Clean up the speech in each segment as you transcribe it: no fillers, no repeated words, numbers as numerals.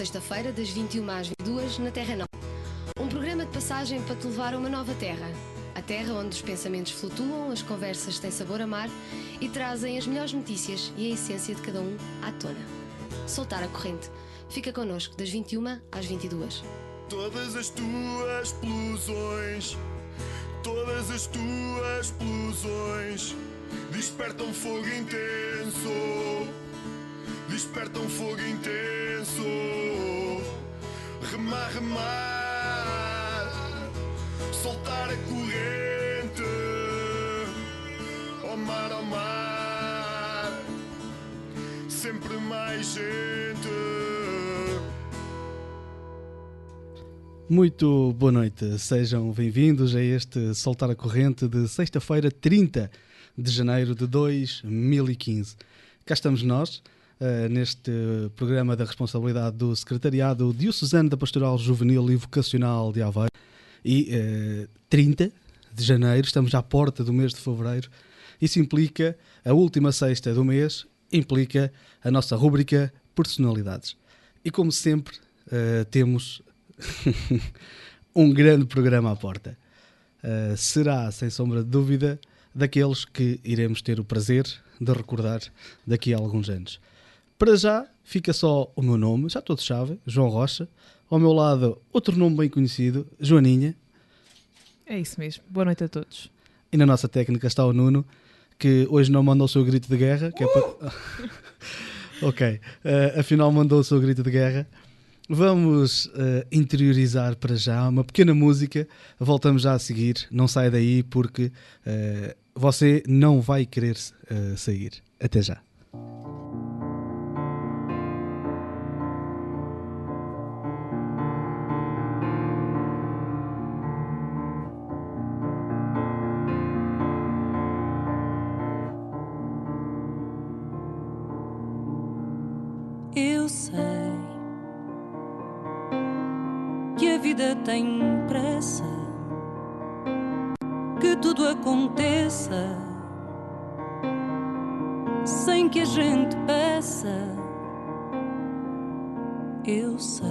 Sexta-feira, das 21 às 22, na Terra Nova. Um programa de passagem para te levar a uma nova terra. A terra onde os pensamentos flutuam, as conversas têm sabor a mar e trazem as melhores notícias e a essência de cada um à tona. Soltar a corrente. Fica connosco, das 21 às 22. Todas as tuas explosões, todas as tuas explosões despertam fogo intenso, despertam fogo intenso. Remar, remar, soltar a corrente, ao mar, sempre mais gente. Muito boa noite, sejam bem-vindos a este Soltar a Corrente de sexta-feira, 30 de janeiro de 2015. Cá estamos nós, neste programa da responsabilidade do Secretariado Diocesano da Pastoral Juvenil e Vocacional de Aveiro. E 30 de janeiro, estamos à porta do mês de fevereiro. Isso implica a última sexta do mês, implica a nossa rúbrica Personalidades. E como sempre, temos um grande programa à porta. Será, sem sombra de dúvida, daqueles que iremos ter o prazer de recordar daqui a alguns anos. Para já, fica só o meu nome, já todos sabem, João Rocha. Ao meu lado, outro nome bem conhecido, Joaninha. É isso mesmo. Boa noite a todos. E na nossa técnica está o Nuno, que hoje não mandou o seu grito de guerra. Que é para... Ok, afinal mandou o seu grito de guerra. Vamos interiorizar para já uma pequena música. Voltamos já a seguir. Não sai daí porque você não vai querer sair. Até já. Eu sei que a vida tem pressa, que tudo aconteça sem que a gente peça. Eu sei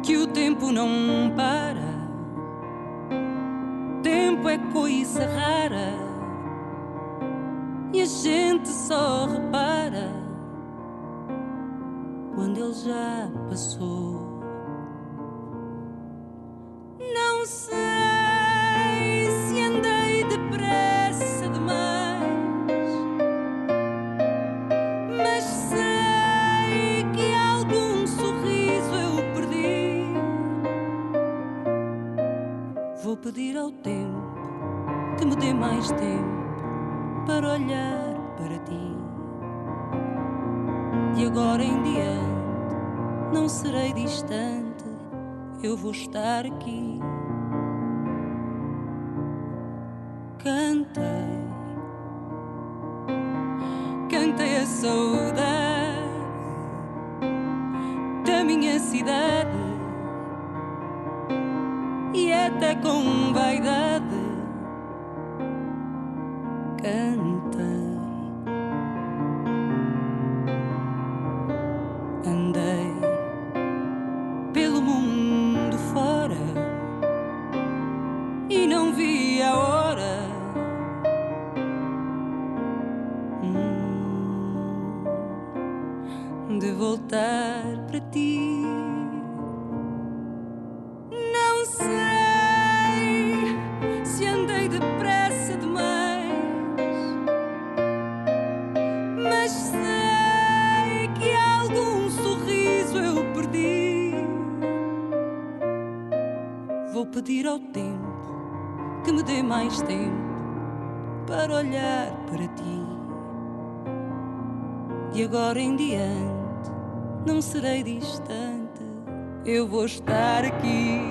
que o tempo não para. Tempo é coisa rara e a gente só repara quando ele já passou. Não sei se andei depressa demais, mas sei que algum sorriso eu perdi. Vou pedir ao tempo que me dê mais tempo para olhar para ti. De agora em diante não serei distante, eu vou estar aqui. Cantei a saudade da minha cidade e até com vaidade cantei. Andei pelo mundo fora e não vi a hora de voltar para ti. Não sei se andei depressa demais, mas sei que algum sorriso eu perdi. Vou pedir ao tempo que me dê mais tempo para olhar para ti. De agora em diante não serei distante, eu vou estar aqui.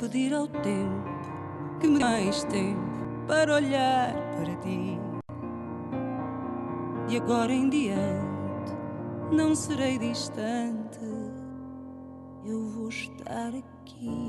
pedir ao tempo que me dê mais tempo para olhar para ti. De agora em diante não serei distante, eu vou estar aqui.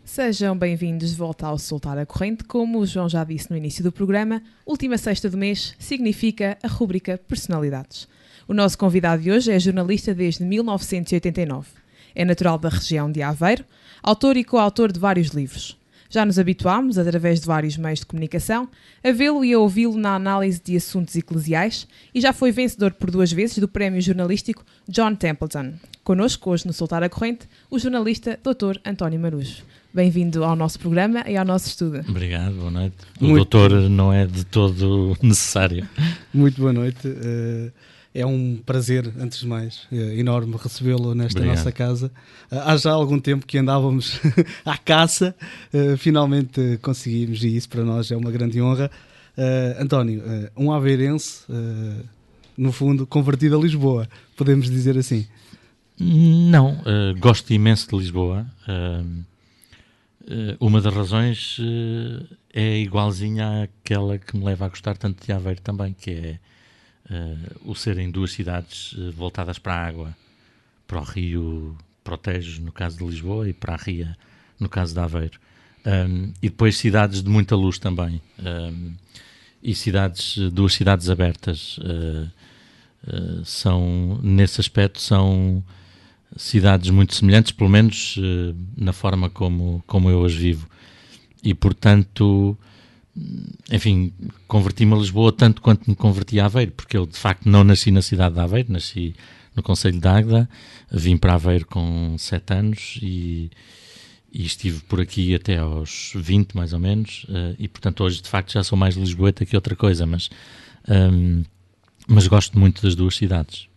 Sejam bem-vindos de volta ao Soltar a Corrente. Como o João já disse no início do programa, última sexta do mês significa a rúbrica Personalidades. O nosso convidado de hoje é jornalista desde 1989. É natural da região de Aveiro, autor e coautor de vários livros. Já nos habituámos, através de vários meios de comunicação, a vê-lo e a ouvi-lo na análise de assuntos eclesiais e já foi vencedor por 2 vezes do prémio jornalístico John Templeton. Connosco, hoje no Soltar a Corrente, o jornalista Dr. António Marujo. Bem-vindo ao nosso programa e ao nosso estudo. Obrigado, boa noite. O doutor não é de todo necessário. Muito boa noite. É um prazer, antes de mais, enorme recebê-lo nesta nossa casa. Há já algum tempo que andávamos à caça, finalmente conseguimos, e isso para nós é uma grande honra. António, um aveirense, no fundo, convertido a Lisboa, podemos dizer assim? Não, gosto imenso de Lisboa. Uma das razões é igualzinha àquela que me leva a gostar tanto de Aveiro também, que é o serem 2 cidades voltadas para a água, para o rio, para o Tejo, no caso de Lisboa, e para a Ria, no caso de Aveiro. E depois cidades de muita luz também. E 2 cidades abertas. São, nesse aspecto, são cidades muito semelhantes, pelo menos na forma como eu as vivo. E, portanto, enfim, converti-me a Lisboa tanto quanto me converti a Aveiro, porque eu, de facto, não nasci na cidade de Aveiro, nasci no concelho de Águeda, vim para Aveiro com 7 anos e estive por aqui até aos 20, mais ou menos, e, portanto, hoje, de facto, já sou mais lisboeta que outra coisa, mas gosto muito das 2 cidades.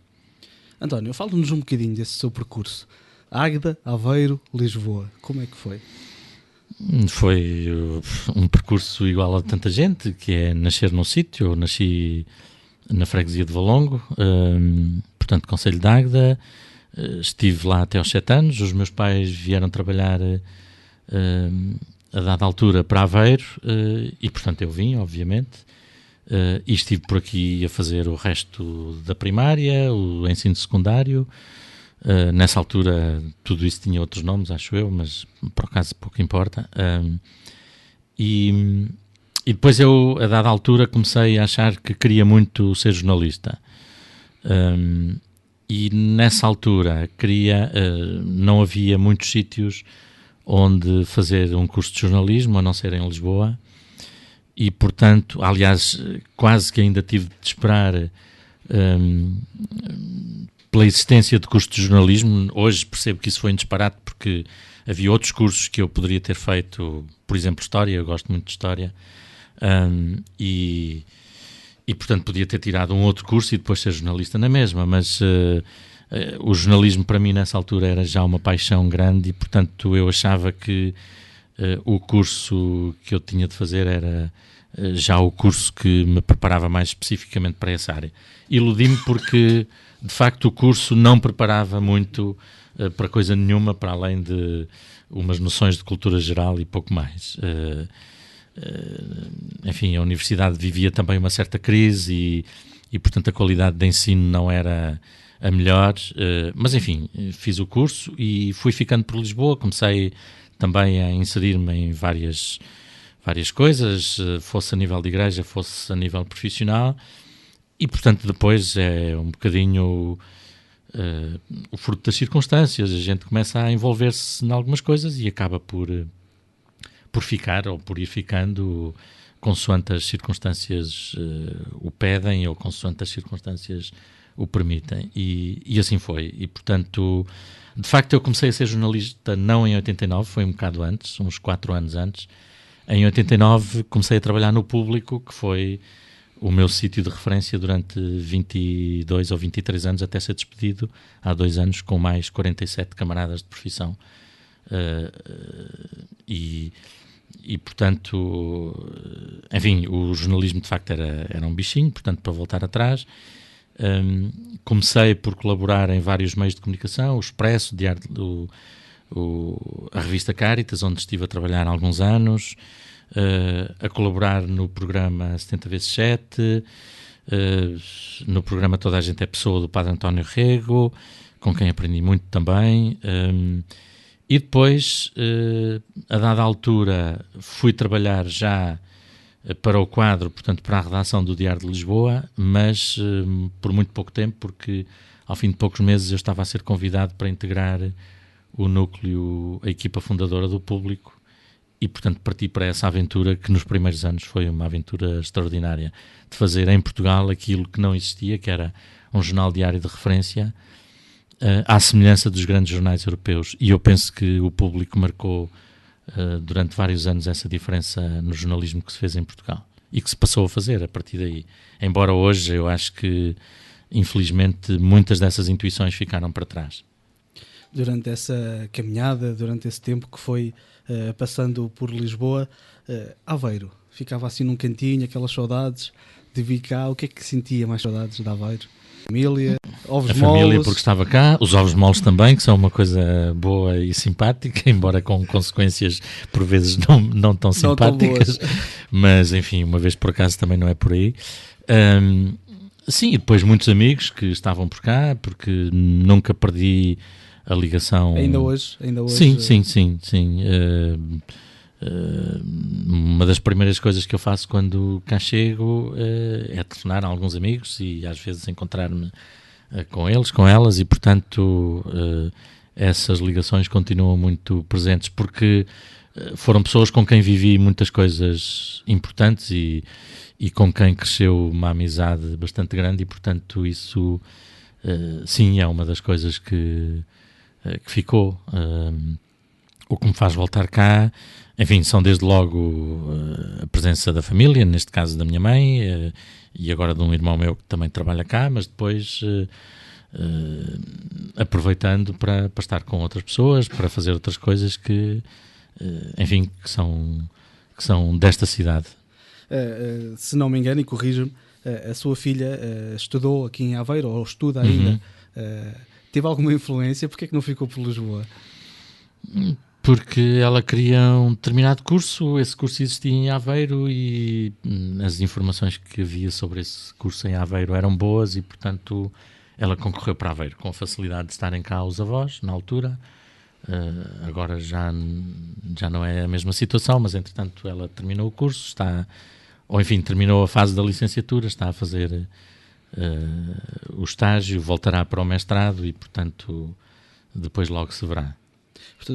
António, fala-nos um bocadinho desse seu percurso. Águeda, Aveiro, Lisboa, como é que foi? Foi um percurso igual a tanta gente, que é nascer num sítio. Eu nasci na freguesia de Valongo, portanto, concelho de Águeda. Estive lá até aos 7 anos. Os meus pais vieram trabalhar a dada altura para Aveiro e, portanto, eu vim, obviamente. E estive por aqui a fazer o resto da primária, o ensino secundário. Nessa altura tudo isso tinha outros nomes, acho eu, mas por acaso pouco importa. E depois eu, a dada altura, comecei a achar que queria muito ser jornalista. E nessa altura não havia muitos sítios onde fazer um curso de jornalismo, a não ser em Lisboa. E, portanto, aliás, quase que ainda tive de esperar pela existência de curso de jornalismo. Hoje percebo que isso foi um disparate, porque havia outros cursos que eu poderia ter feito, por exemplo, História. Eu gosto muito de História. E, portanto, podia ter tirado um outro curso e depois ser jornalista na mesma. Mas o jornalismo, para mim, nessa altura, era já uma paixão grande e, portanto, eu achava que o curso que eu tinha de fazer era já o curso que me preparava mais especificamente para essa área. Iludi-me porque, de facto, o curso não preparava muito para coisa nenhuma, para além de umas noções de cultura geral e pouco mais. Enfim, a universidade vivia também uma certa crise e, portanto, a qualidade de ensino não era a melhor. Mas, enfim, fiz o curso e fui ficando por Lisboa. Comecei também a inserir-me em várias coisas, fosse a nível de igreja, fosse a nível profissional, e, portanto, depois é um bocadinho o fruto das circunstâncias. A gente começa a envolver-se em algumas coisas e acaba por ficar ou por ir ficando consoante as circunstâncias o pedem ou consoante as circunstâncias o permitem, e assim foi. E, portanto, de facto, eu comecei a ser jornalista não em 89, foi um bocado antes, uns 4 anos antes. Em 89 comecei a trabalhar no Público, que foi o meu sítio de referência durante 22 ou 23 anos, até ser despedido há 2 anos, com mais 47 camaradas de profissão. E, portanto, enfim, o jornalismo de facto era um bichinho, portanto, para voltar atrás. Comecei por colaborar em vários meios de comunicação, o Expresso, a revista Caritas, onde estive a trabalhar há alguns anos, a colaborar no programa 70x7, no programa Toda a Gente é Pessoa, do Padre António Rego, com quem aprendi muito também. E depois, a dada altura, fui trabalhar já para o quadro, portanto, para a redação do Diário de Lisboa, mas por muito pouco tempo, porque ao fim de poucos meses eu estava a ser convidado para integrar o núcleo, a equipa fundadora do Público, e, portanto, parti para essa aventura que nos primeiros anos foi uma aventura extraordinária, de fazer em Portugal aquilo que não existia, que era um jornal diário de referência, à semelhança dos grandes jornais europeus. E eu penso que o Público marcou durante vários anos essa diferença no jornalismo que se fez em Portugal e que se passou a fazer a partir daí. Embora hoje eu acho que, infelizmente, muitas dessas intuições ficaram para trás. Durante essa caminhada, durante esse tempo que foi passando por Lisboa, Aveiro, ficava assim num cantinho, aquelas saudades de vir cá. O que é que sentia mais saudades de Aveiro? Família, ovos moles. A família, porque estava cá, os ovos moles também, que são uma coisa boa e simpática, embora com consequências por vezes não tão simpáticas, mas enfim, uma vez por acaso também não é por aí. Sim, e depois muitos amigos que estavam por cá, porque nunca perdi a ligação. Ainda hoje? Sim. Uma das primeiras coisas que eu faço quando cá chego é telefonar a alguns amigos e às vezes encontrar-me com eles, com elas, e portanto essas ligações continuam muito presentes, porque foram pessoas com quem vivi muitas coisas importantes e com quem cresceu uma amizade bastante grande, e portanto isso sim é uma das coisas que ficou. O que me faz voltar cá, enfim, são desde logo a presença da família, neste caso da minha mãe, e agora de um irmão meu que também trabalha cá, mas depois aproveitando para estar com outras pessoas, para fazer outras coisas que, enfim, que são desta cidade. Se não me engano, e corrijo-me, a sua filha estudou aqui em Aveiro, ou estuda ainda. Teve alguma influência? Porque é que não ficou por Lisboa? Porque ela queria um determinado curso, esse curso existia em Aveiro e as informações que havia sobre esse curso em Aveiro eram boas e, portanto, ela concorreu para Aveiro, com a facilidade de estarem cá os avós, na altura. Agora já não é a mesma situação, mas, entretanto, ela terminou o curso, terminou a fase da licenciatura, está a fazer o estágio, voltará para o mestrado e, portanto, depois logo se verá.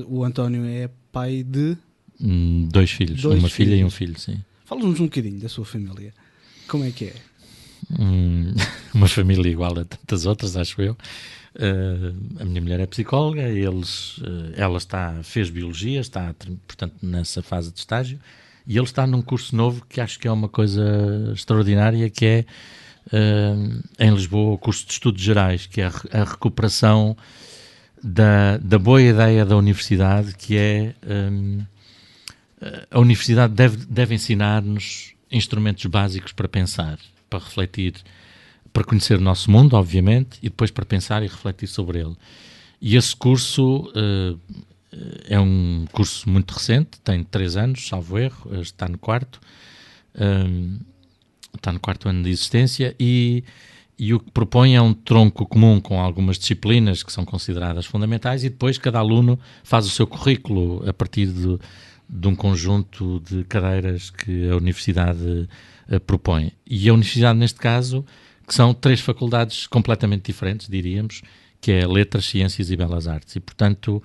O António é pai de... 2 filhos, uma filha e um filho, sim. Fala-nos um bocadinho da sua família. Como é que é? Uma família igual a tantas outras, acho eu. A minha mulher é psicóloga, ela fez biologia, está, portanto, nessa fase de estágio, e ele está num curso novo que acho que é uma coisa extraordinária, que é em Lisboa, o curso de Estudos Gerais, que é a recuperação da boa ideia da universidade, que é a universidade deve ensinar-nos instrumentos básicos para pensar, para refletir, para conhecer o nosso mundo, obviamente, e depois para pensar e refletir sobre ele. E esse curso é um curso muito recente, tem 3 anos, salvo erro, está no 4º ano de existência, e o que propõe é um tronco comum com algumas disciplinas que são consideradas fundamentais, e depois cada aluno faz o seu currículo a partir de um conjunto de cadeiras que a universidade propõe. E a universidade, neste caso, que são 3 faculdades completamente diferentes, diríamos, que é Letras, Ciências e Belas Artes. E, portanto,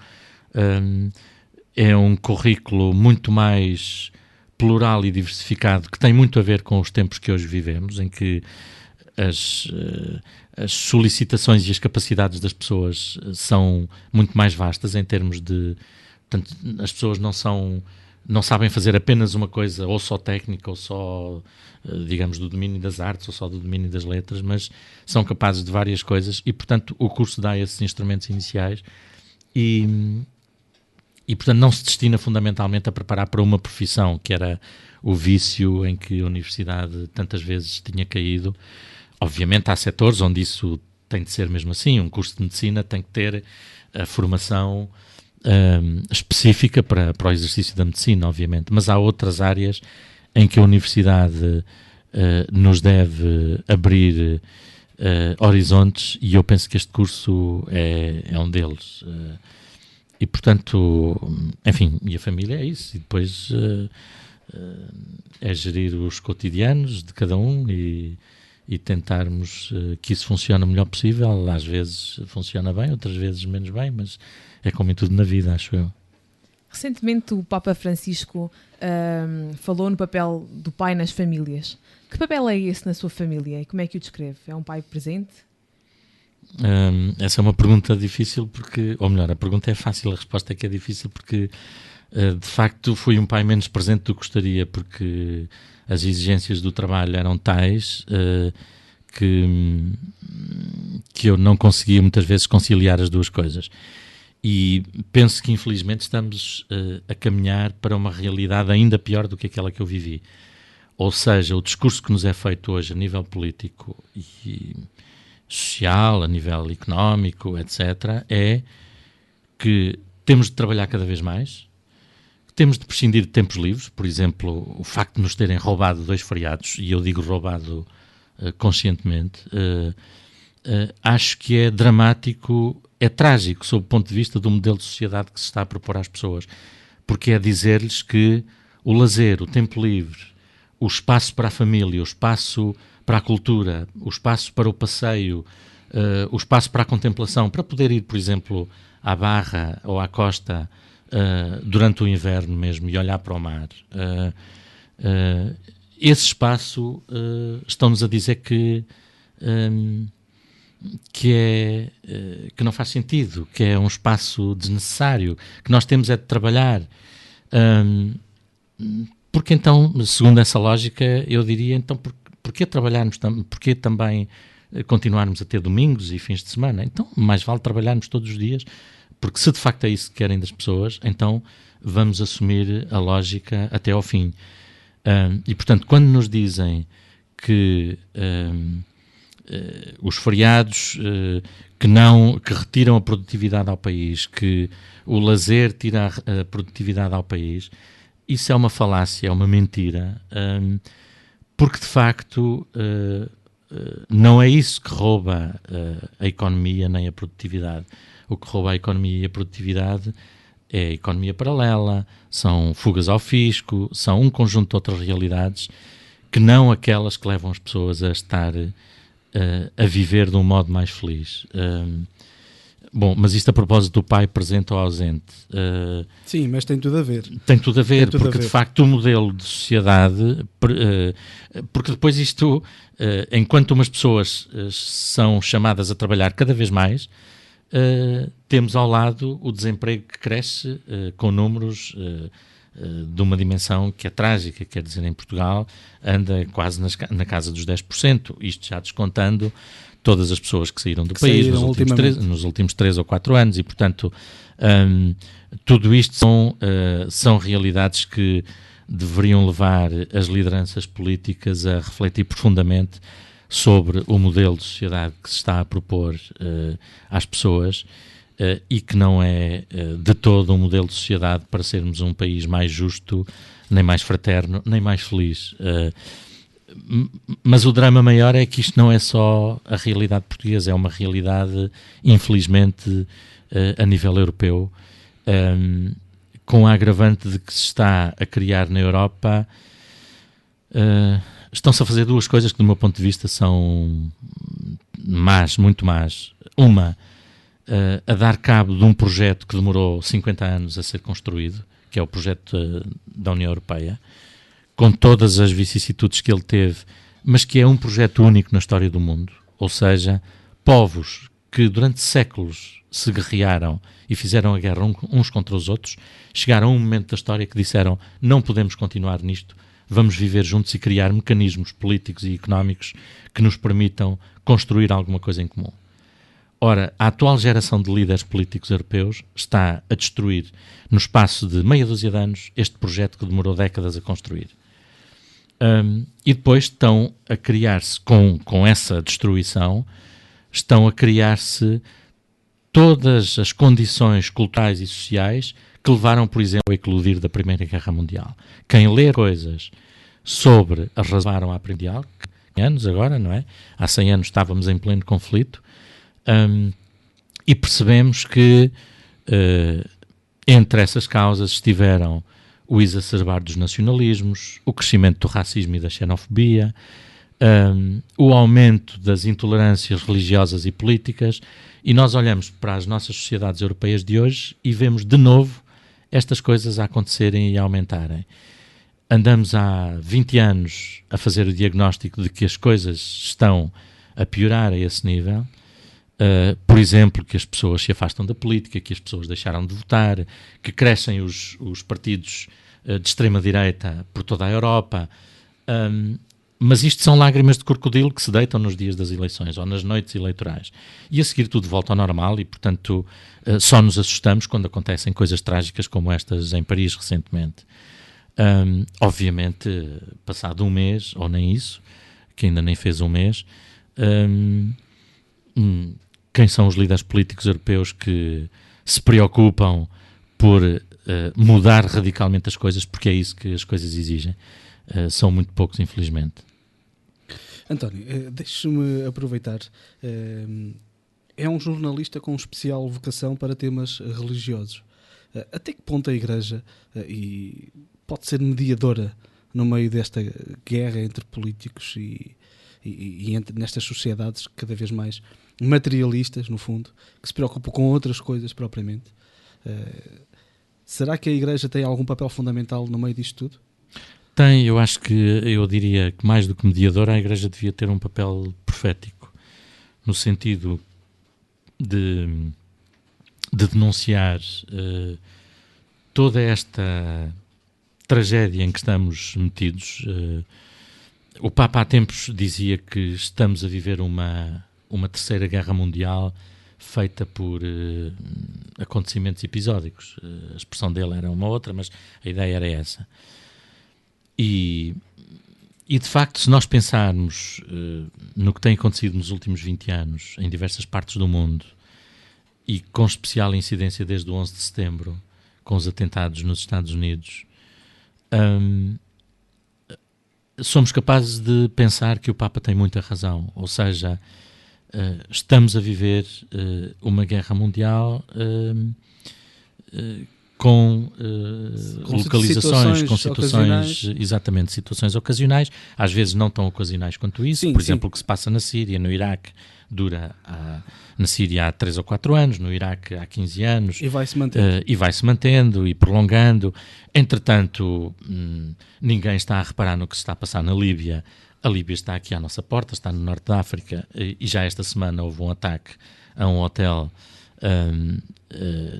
é um currículo muito mais plural e diversificado, que tem muito a ver com os tempos que hoje vivemos, em que as solicitações e as capacidades das pessoas são muito mais vastas em termos de... Portanto, as pessoas não sabem fazer apenas uma coisa, ou só técnica, ou só, digamos, do domínio das artes, ou só do domínio das letras, mas são capazes de várias coisas e, portanto, o curso dá esses instrumentos iniciais e portanto, não se destina fundamentalmente a preparar para uma profissão, que era o vício em que a universidade tantas vezes tinha caído, Obviamente há setores onde isso tem de ser mesmo assim. Um curso de medicina tem que ter a formação específica para o exercício da medicina, obviamente. Mas há outras áreas em que a universidade nos deve abrir horizontes, e eu penso que este curso é um deles. E, portanto, enfim, e a família é isso. E depois é gerir os cotidianos de cada um e tentarmos que isso funcione o melhor possível. Às vezes funciona bem, outras vezes menos bem, mas é como em tudo na vida, acho eu. Recentemente o Papa Francisco falou no papel do pai nas famílias. Que papel é esse na sua família e como é que o descreve? É um pai presente? Essa é uma pergunta difícil porque, ou melhor, a pergunta é fácil, a resposta é que é difícil porque de facto fui um pai menos presente do que gostaria, porque as exigências do trabalho eram tais que eu não conseguia muitas vezes conciliar as duas coisas. E penso que infelizmente estamos a caminhar para uma realidade ainda pior do que aquela que eu vivi. Ou seja, o discurso que nos é feito hoje a nível político e social, a nível económico, etc., é que temos de trabalhar cada vez mais, temos de prescindir de tempos livres. Por exemplo, o facto de nos terem roubado 2 feriados, e eu digo roubado conscientemente, acho que é dramático, é trágico sob o ponto de vista do modelo de sociedade que se está a propor às pessoas, porque é dizer-lhes que o lazer, o tempo livre, o espaço para a família, o espaço para a cultura, o espaço para o passeio, o espaço para a contemplação, para poder ir, por exemplo, à Barra ou à costa durante o inverno mesmo e olhar para o mar. Esse espaço estão-nos a dizer que não faz sentido, que é um espaço desnecessário, que nós temos é de trabalhar. Porque então, segundo essa lógica, eu diria, então, porquê trabalharmos, porquê também continuarmos a ter domingos e fins de semana? Então, mais vale trabalharmos todos os dias, porque se de facto é isso que querem das pessoas, então vamos assumir a lógica até ao fim. E, portanto, quando nos dizem que os feriados que retiram a produtividade ao país, que o lazer tira a produtividade ao país, isso é uma falácia, é uma mentira, porque de facto não é isso que rouba a economia nem a produtividade. O que rouba a economia e a produtividade é a economia paralela, são fugas ao fisco, são um conjunto de outras realidades que não aquelas que levam as pessoas a estar a viver de um modo mais feliz. Bom, mas isto a propósito do pai presente ou ausente. Sim, mas tem tudo a ver. Tem tudo a ver, porque de facto o modelo de sociedade, porque depois isto, enquanto umas pessoas são chamadas a trabalhar cada vez mais, temos ao lado o desemprego que cresce com números de uma dimensão que é trágica, quer dizer, em Portugal anda quase na casa dos 10%, isto já descontando todas as pessoas que saíram do país nos últimos 3 ou 4 anos, e portanto tudo isto são realidades que deveriam levar as lideranças políticas a refletir profundamente sobre o modelo de sociedade que se está a propor às pessoas, e que não é de todo um modelo de sociedade para sermos um país mais justo, nem mais fraterno, nem mais feliz. Mas o drama maior é que isto não é só a realidade portuguesa, é uma realidade, infelizmente, a nível europeu, com a agravante de que se está a criar na Europa. Estão-se a fazer 2 coisas que, do meu ponto de vista, são más, muito más. Uma, a dar cabo de um projeto que demorou 50 anos a ser construído, que é o projeto da União Europeia, com todas as vicissitudes que ele teve, mas que é um projeto único na história do mundo. Ou seja, povos que durante séculos se guerrearam e fizeram a guerra uns contra os outros, chegaram a um momento da história que disseram: não podemos continuar nisto, vamos viver juntos e criar mecanismos políticos e económicos que nos permitam construir alguma coisa em comum. Ora, a atual geração de líderes políticos europeus está a destruir, no espaço de meia dúzia de anos, este projeto que demorou décadas a construir. E depois estão a criar-se, com essa destruição, estão a criar-se todas as condições culturais e sociais que levaram, por exemplo, ao eclodir da Primeira Guerra Mundial. Quem lê coisas sobre as razões que levaram à Primeira Guerra Mundial, anos agora, não é? Há 100 anos estávamos em pleno conflito, e percebemos que entre essas causas estiveram o exacerbar dos nacionalismos, o crescimento do racismo e da xenofobia, o aumento das intolerâncias religiosas e políticas, e nós olhamos para as nossas sociedades europeias de hoje e vemos de novo estas coisas a acontecerem e a aumentarem. Andamos há 20 anos a fazer o diagnóstico de que as coisas estão a piorar a esse nível. Por exemplo, que as pessoas se afastam da política, que as pessoas deixaram de votar, que crescem os partidos de extrema-direita por toda a Europa. Mas isto são lágrimas de crocodilo que se deitam nos dias das eleições ou nas noites eleitorais. E a seguir tudo volta ao normal e, portanto, só nos assustamos quando acontecem coisas trágicas como estas em Paris recentemente. Obviamente, passado um mês, ou nem isso, que ainda nem fez um mês, quem são os líderes políticos europeus que se preocupam por mudar radicalmente as coisas, porque é isso que as coisas exigem? São muito poucos, infelizmente. António, deixe-me aproveitar. É um jornalista com especial vocação para temas religiosos. Até que ponto a Igreja pode ser mediadora no meio desta guerra entre políticos e nestas sociedades cada vez mais materialistas, no fundo, que se preocupam com outras coisas propriamente? Será que a Igreja tem algum papel fundamental no meio disto tudo? Tem, eu diria que mais do que mediadora, a Igreja devia ter um papel profético, no sentido de denunciar toda esta tragédia em que estamos metidos. O Papa há tempos dizia que estamos a viver uma terceira guerra mundial feita por acontecimentos episódicos. A expressão dele era uma outra, mas a ideia era essa. E de facto, se nós pensarmos no que tem acontecido nos últimos 20 anos em diversas partes do mundo e com especial incidência desde o 11 de setembro, com os atentados nos Estados Unidos, somos capazes de pensar que o Papa tem muita razão. Ou seja, estamos a viver uma guerra mundial com localizações, com situações, exatamente, situações ocasionais, às vezes não tão ocasionais quanto isso. Sim, por exemplo, o que se passa na Síria, no Iraque, dura na Síria há 3 ou 4 anos, no Iraque há 15 anos. E vai-se mantendo. E vai-se mantendo e prolongando. Entretanto, ninguém está a reparar no que se está a passar na Líbia. A Líbia está aqui à nossa porta, está no norte da África, e já esta semana houve um ataque a um hotel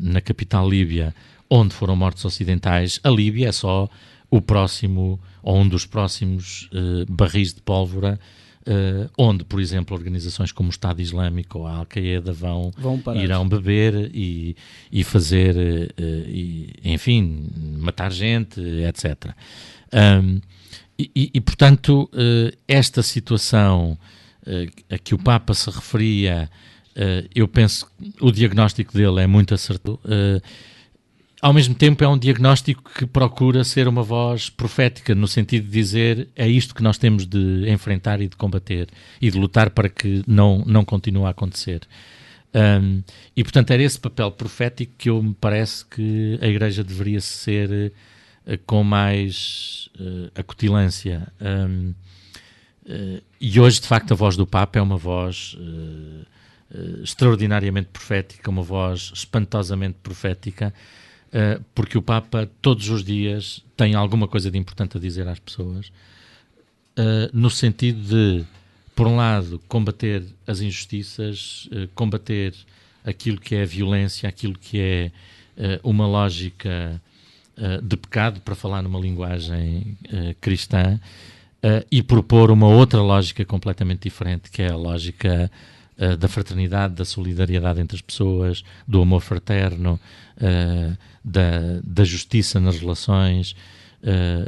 na capital líbia, onde foram mortos ocidentais. A Líbia é só o próximo, ou um dos próximos barris de pólvora, onde, por exemplo, organizações como o Estado Islâmico ou a Al-Qaeda irão beber e fazer, enfim, matar gente, etc. Portanto, esta situação a que o Papa se referia, eu penso que o diagnóstico dele é muito acertado. Ao mesmo tempo é um diagnóstico que procura ser uma voz profética, no sentido de dizer é isto que nós temos de enfrentar e de combater e de lutar para que não continue a acontecer. E portanto era esse papel profético que me parece que a Igreja deveria ser com mais acutilância. E hoje, de facto, a voz do Papa é uma voz extraordinariamente profética, uma voz espantosamente profética, porque o Papa todos os dias tem alguma coisa de importante a dizer às pessoas, no sentido de, por um lado, combater as injustiças, combater aquilo que é a violência, aquilo que é uma lógica de pecado, para falar numa linguagem cristã, e propor uma outra lógica completamente diferente, que é a lógica da fraternidade, da solidariedade entre as pessoas, do amor fraterno, da justiça nas relações,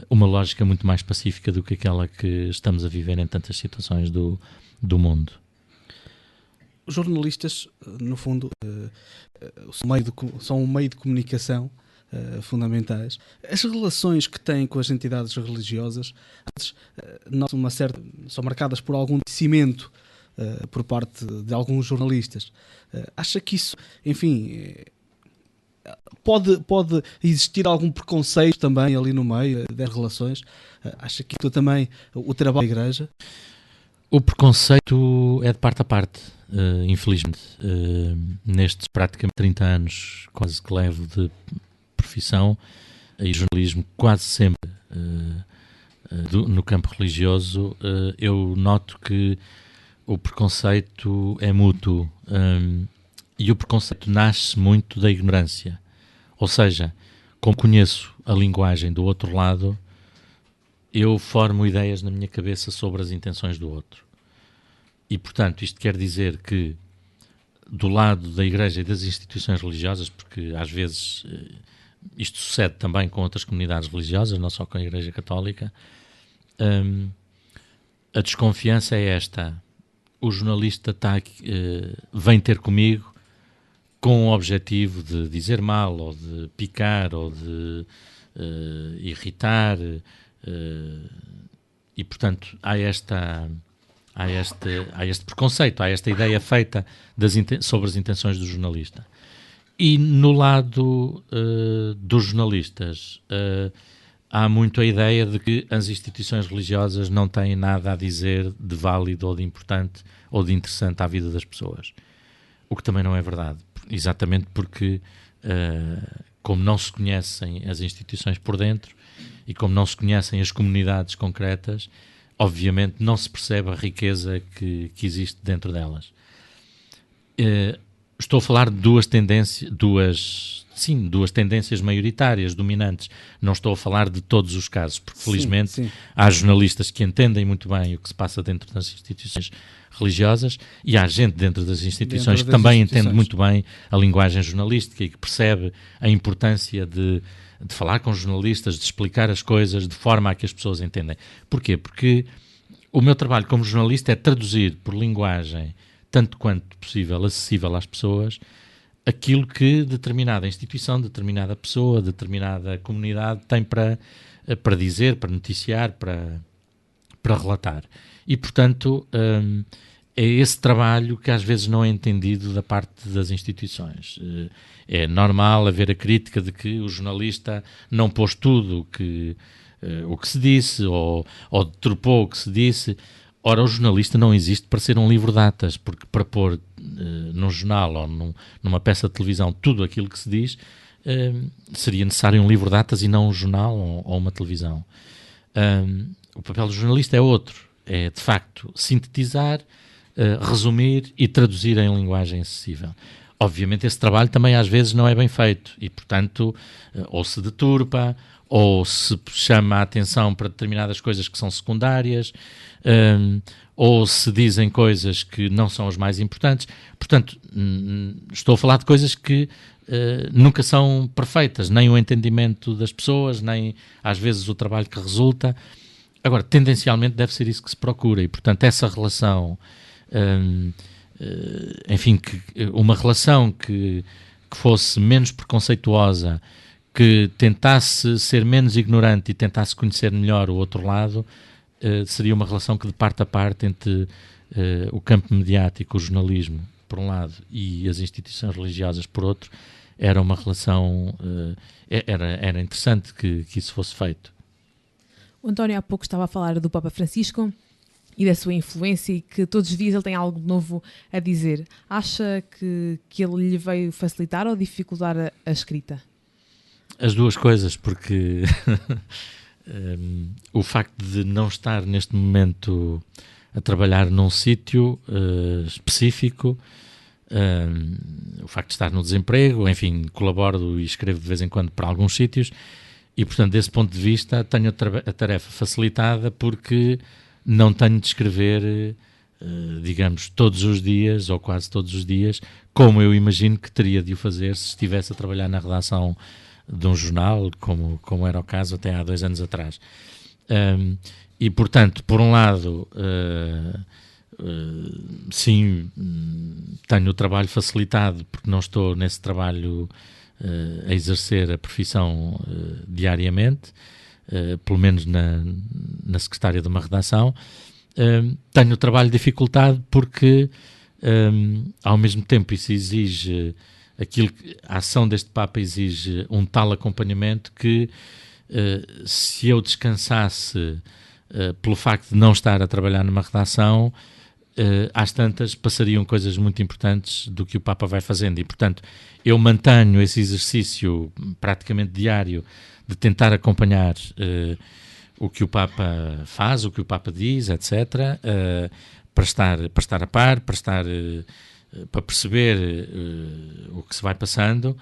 uma lógica muito mais pacífica do que aquela que estamos a viver em tantas situações do mundo. Os jornalistas, no fundo, são um meio de comunicação fundamentais. As relações que têm com as entidades religiosas são marcadas por algum conhecimento por parte de alguns jornalistas. Acha que isso, enfim, pode existir algum preconceito também ali no meio das relações? Acha que isso também, o trabalho da Igreja? O preconceito é de parte a parte, infelizmente. Nestes praticamente 30 anos quase que levo de profissão, e jornalismo quase sempre no campo religioso, eu noto que o preconceito é mútuo, e o preconceito nasce muito da ignorância. Ou seja, como conheço a linguagem do outro lado, eu formo ideias na minha cabeça sobre as intenções do outro. E, portanto, isto quer dizer que do lado da Igreja e das instituições religiosas, porque às vezes isto sucede também com outras comunidades religiosas, não só com a Igreja Católica, a desconfiança é esta: o jornalista vem ter comigo com o objetivo de dizer mal, ou de picar, ou de irritar, e portanto há este preconceito, há esta ideia feita sobre as intenções do jornalista. E no lado dos jornalistas há muito a ideia de que as instituições religiosas não têm nada a dizer de válido ou de importante ou de interessante à vida das pessoas. O que também não é verdade. Exatamente porque, como não se conhecem as instituições por dentro e como não se conhecem as comunidades concretas, obviamente não se percebe a riqueza que existe dentro delas. Estou a falar de duas tendências maioritárias, dominantes. Não estou a falar de todos os casos, porque felizmente há jornalistas que entendem muito bem o que se passa dentro das instituições religiosas, e há gente dentro das instituições que também entende muito bem a linguagem jornalística e que percebe a importância de falar com jornalistas, de explicar as coisas de forma a que as pessoas entendem. Porquê? Porque o meu trabalho como jornalista é traduzir por linguagem, tanto quanto possível, acessível às pessoas, aquilo que determinada instituição, determinada pessoa, determinada comunidade tem para dizer, para noticiar, para relatar. E, portanto, é esse trabalho que às vezes não é entendido da parte das instituições. É normal haver a crítica de que o jornalista não pôs tudo o que se disse, ou detropou o que se disse. Ora, o jornalista não existe para ser um livro de atas, porque para pôr num jornal ou numa peça de televisão tudo aquilo que se diz, seria necessário um livro de atas e não um jornal ou uma televisão. O papel do jornalista é outro. É, de facto, sintetizar, resumir e traduzir em linguagem acessível. Obviamente esse trabalho também às vezes não é bem feito e, portanto, ou se deturpa, ou se chama a atenção para determinadas coisas que são secundárias, ou se dizem coisas que não são as mais importantes. Portanto, estou a falar de coisas que nunca são perfeitas, nem o entendimento das pessoas, nem às vezes o trabalho que resulta. Agora, tendencialmente deve ser isso que se procura e, portanto, essa relação, enfim, uma relação que fosse menos preconceituosa, que tentasse ser menos ignorante e tentasse conhecer melhor o outro lado, seria uma relação que de parte a parte entre o campo mediático, o jornalismo, por um lado, e as instituições religiosas, por outro, era uma relação, era interessante que isso fosse feito. O António há pouco estava a falar do Papa Francisco e da sua influência e que todos os dias ele tem algo novo a dizer. Acha que ele lhe veio facilitar ou dificultar a escrita? As duas coisas, porque o facto de não estar neste momento a trabalhar num sítio específico, o facto de estar no desemprego, enfim, colaboro e escrevo de vez em quando para alguns sítios e, portanto, desse ponto de vista tenho a tarefa facilitada porque não tenho de escrever, digamos, todos os dias ou quase todos os dias, como eu imagino que teria de o fazer se estivesse a trabalhar na redação de um jornal, como era o caso até há 2 anos atrás. E, portanto, por um lado, sim, tenho o trabalho facilitado, porque não estou nesse trabalho a exercer a profissão diariamente, pelo menos na secretária de uma redação. Tenho o trabalho dificultado porque, ao mesmo tempo, isso exige a ação deste Papa exige um tal acompanhamento que, se eu descansasse pelo facto de não estar a trabalhar numa redação, às tantas passariam coisas muito importantes do que o Papa vai fazendo, e portanto eu mantenho esse exercício praticamente diário de tentar acompanhar o que o Papa faz, o que o Papa diz, etc., para estar a par, para perceber o que se vai passando,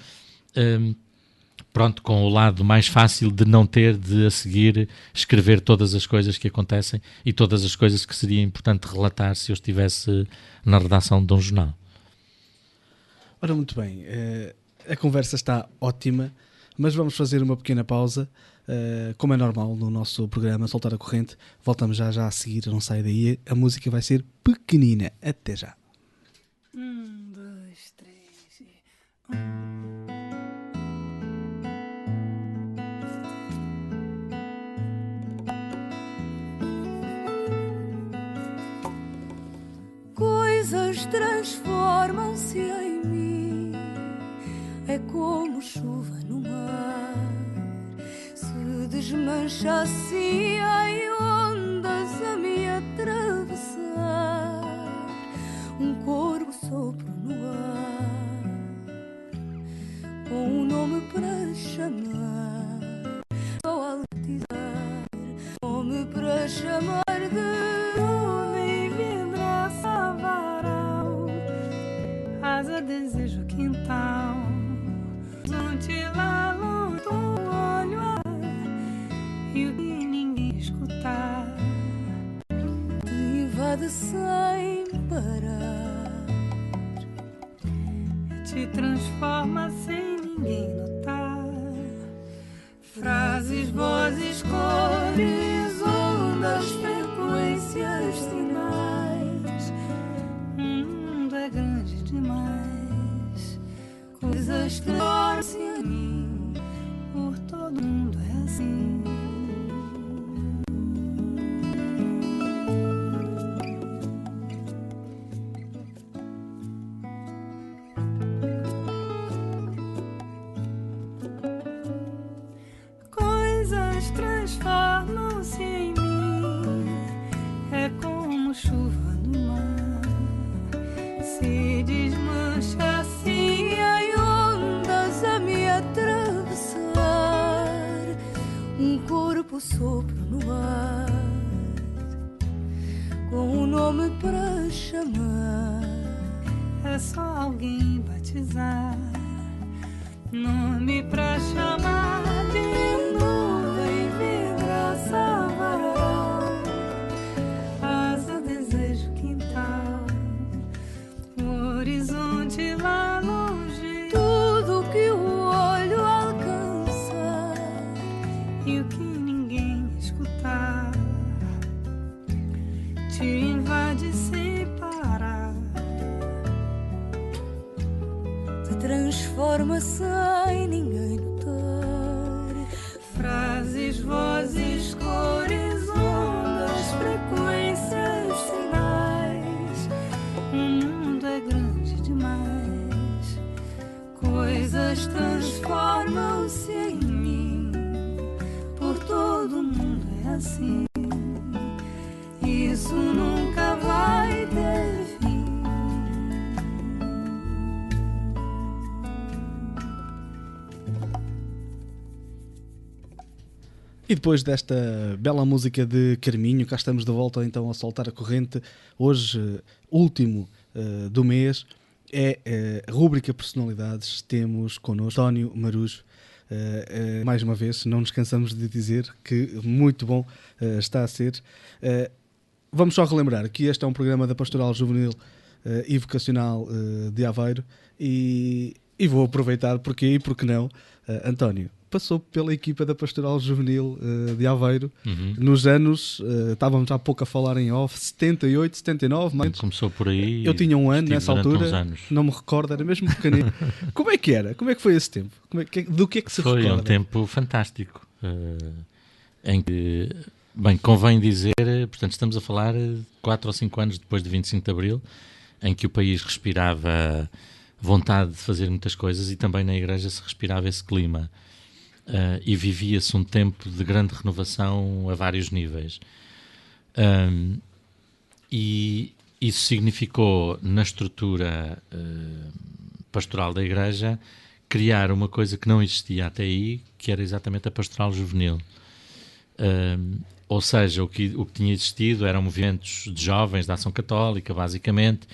pronto, com o lado mais fácil de não ter de a seguir escrever todas as coisas que acontecem e todas as coisas que seria importante relatar se eu estivesse na redação de um jornal. Ora, muito bem, a conversa está ótima, mas vamos fazer uma pequena pausa, como é normal no nosso programa Soltar a Corrente. Voltamos já a seguir, não sai daí, a música vai ser pequenina. Até já. 1, 2, 3 e... Coisas transformam-se em mim, é como chuva no mar, se desmancha assim em ondas a me atravessar, um corvo sopro no ar, com um nome para chamar, ou altizar, nome para chamar de desejo quintal, horizonte lá longe, um olho e o que ninguém escutar, te invade sem parar, te transforma sem ninguém notar. Frases, vozes, cores, ondas, frequências, sinais. O mundo é grande demais. Coisas transformam-se em mim, por todo mundo é assim. Coisas transformam-se em mim, é como chuva no mar, se desmancha assim em ondas a me atravessar, um corpo sopro no ar, com um nome para chamar, é só alguém batizar, nome pra chamar de nuvem, vidraça, varal, asa, desejo, quintal, o horizonte lá longe, tudo que o olho alcançar e o que ninguém escutar, te invade sem parar, te transforma sem ninguém notar. Frases, vozes, cores, ondas, frequências, sinais. O mundo é grande demais. Coisas transformam-se em mim. Por todo mundo é assim. Isso nunca vai ter fim. E depois desta bela música de Carminho, cá estamos de volta então a soltar a corrente. Hoje, último do mês, é a rúbrica Personalidades. Temos connosco António Marujo. Mais uma vez, não nos cansamos de dizer que muito bom está a ser. Vamos só relembrar que este é um programa da Pastoral Juvenil e Vocacional de Aveiro e vou aproveitar, porque e porque não, António, passou pela equipa da Pastoral Juvenil de Aveiro, nos anos, estávamos há pouco a falar em off, 78, 79, mas começou por aí. eu tinha um ano nessa altura, anos. não me recordo, era mesmo pequenino. Como é que era? Como é que foi esse tempo? Do que é que se foi recorda? Foi um tempo fantástico, em que, bem, convém dizer, portanto estamos a falar 4 ou 5 anos depois de 25 de Abril, em que o país respirava vontade de fazer muitas coisas e também na igreja se respirava esse clima. E vivia-se um tempo de grande renovação a vários níveis. E isso significou, na estrutura pastoral da igreja, criar uma coisa que não existia até aí, que era exatamente a pastoral juvenil. Ou seja, o que tinha existido eram movimentos de jovens da Ação Católica, basicamente,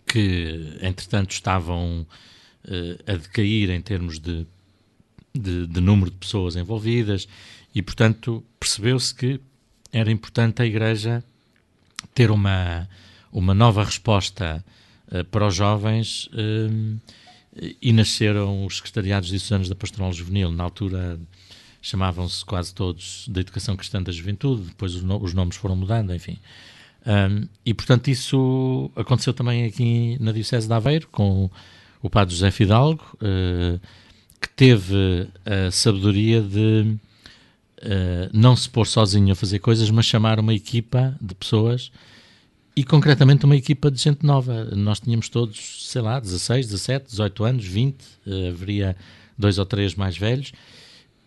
que, entretanto, estavam a decair em termos de número de pessoas envolvidas e, portanto, percebeu-se que era importante a Igreja ter uma nova resposta para os jovens e nasceram os secretariados diocesanos da Pastoral Juvenil. Na altura chamavam-se quase todos da Educação Cristã da Juventude, depois os nomes foram mudando, enfim. E, portanto, isso aconteceu também aqui na Diocese de Aveiro, com o Padre José Fidalgo, que teve a sabedoria de não se pôr sozinho a fazer coisas, mas chamar uma equipa de pessoas e, concretamente, uma equipa de gente nova. Nós tínhamos todos, sei lá, 16, 17, 18 anos, 20, haveria 2 ou 3 mais velhos,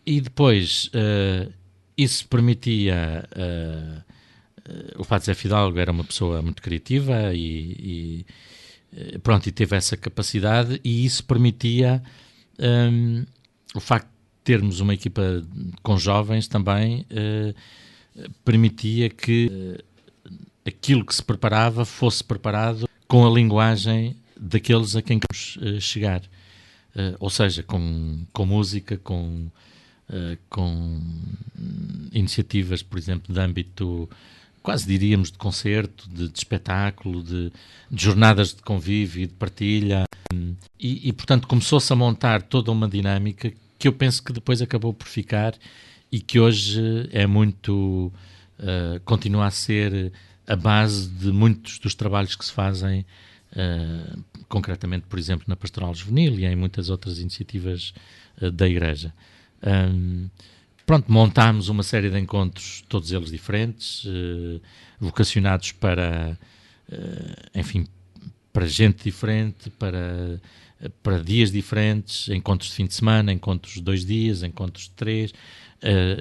e depois isso permitia... o Padre José Fidalgo era uma pessoa muito criativa e teve essa capacidade, e isso permitia o facto de termos uma equipa com jovens também permitia que aquilo que se preparava fosse preparado com a linguagem daqueles a quem queremos chegar, ou seja, com música, com iniciativas, por exemplo, de âmbito, quase diríamos, de concerto, de espetáculo, de jornadas de convívio e de partilha. E, portanto, começou-se a montar toda uma dinâmica que eu penso que depois acabou por ficar e que hoje é muito... continua a ser a base de muitos dos trabalhos que se fazem, concretamente, por exemplo, na Pastoral Juvenil e em muitas outras iniciativas da Igreja. Montámos uma série de encontros, todos eles diferentes, vocacionados para, enfim, para gente diferente, para dias diferentes, encontros de fim de semana, encontros de 2 dias, encontros de 3,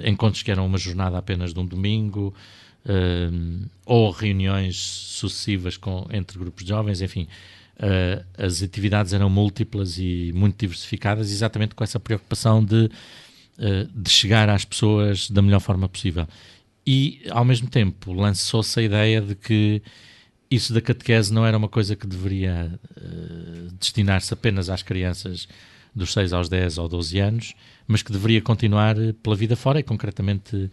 encontros que eram uma jornada apenas de um domingo, ou reuniões sucessivas entre grupos de jovens, enfim. As atividades eram múltiplas e muito diversificadas, exatamente com essa preocupação de chegar às pessoas da melhor forma possível. E, ao mesmo tempo, lançou-se a ideia de que isso da catequese não era uma coisa que deveria destinar-se apenas às crianças dos 6 aos 10 ou 12 anos, mas que deveria continuar pela vida fora e, concretamente,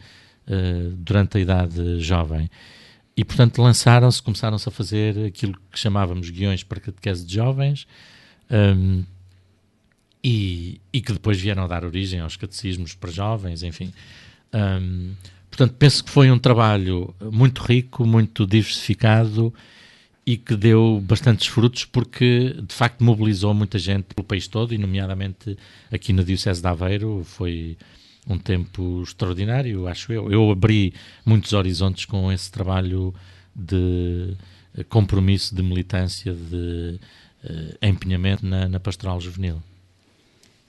durante a idade jovem. E, portanto, começaram-se a fazer aquilo que chamávamos guiões para catequese de jovens, e que depois vieram a dar origem aos catecismos para jovens, enfim. Portanto, penso que foi um trabalho muito rico, muito diversificado e que deu bastantes frutos porque, de facto, mobilizou muita gente pelo país todo e, nomeadamente, aqui na Diocese de Aveiro, foi um tempo extraordinário, acho eu. Eu abri muitos horizontes com esse trabalho de compromisso, de militância, de empenhamento na Pastoral Juvenil.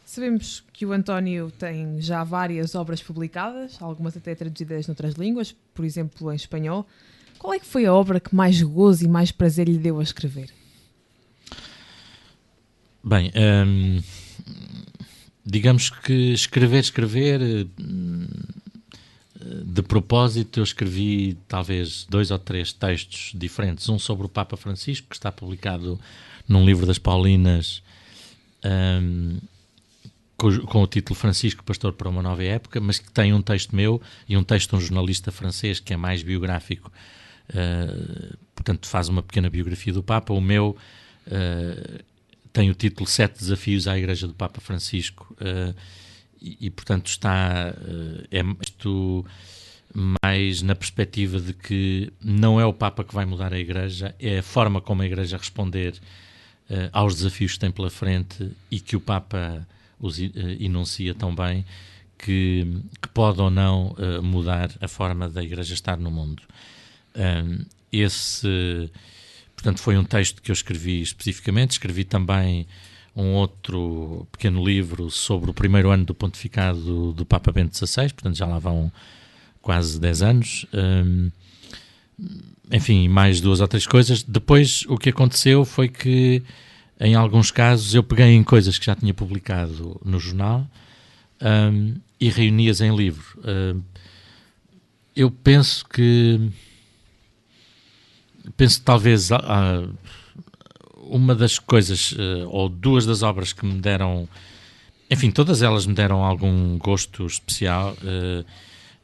Sabemos que o António tem já várias obras publicadas, algumas até traduzidas noutras línguas, por exemplo, em espanhol. Qual é que foi a obra que mais gozo e mais prazer lhe deu a escrever? Bem, digamos que escrever, de propósito, eu escrevi talvez 2 ou 3 textos diferentes. Um sobre o Papa Francisco, que está publicado num livro das Paulinas, com o título Francisco, Pastor para uma Nova Época, mas que tem um texto meu e um texto de um jornalista francês que é mais biográfico, portanto faz uma pequena biografia do Papa. O meu tem o título 7 Desafios à Igreja do Papa Francisco, e portanto está isto mais na perspectiva de que não é o Papa que vai mudar a Igreja, é a forma como a Igreja responder aos desafios que tem pela frente, e que o Papa os enuncia tão bem, que pode ou não mudar a forma da Igreja estar no mundo. Portanto, foi um texto que eu escrevi especificamente. Escrevi também um outro pequeno livro sobre o primeiro ano do pontificado do Papa Bento XVI, portanto já lá vão quase 10 anos. Enfim, mais 2 ou 3 coisas. Depois, o que aconteceu foi que, em alguns casos, eu peguei em coisas que já tinha publicado no jornal, e reuni-as em livro. Eu penso que talvez uma das coisas, ou 2 das obras que me deram, enfim, todas elas me deram algum gosto especial,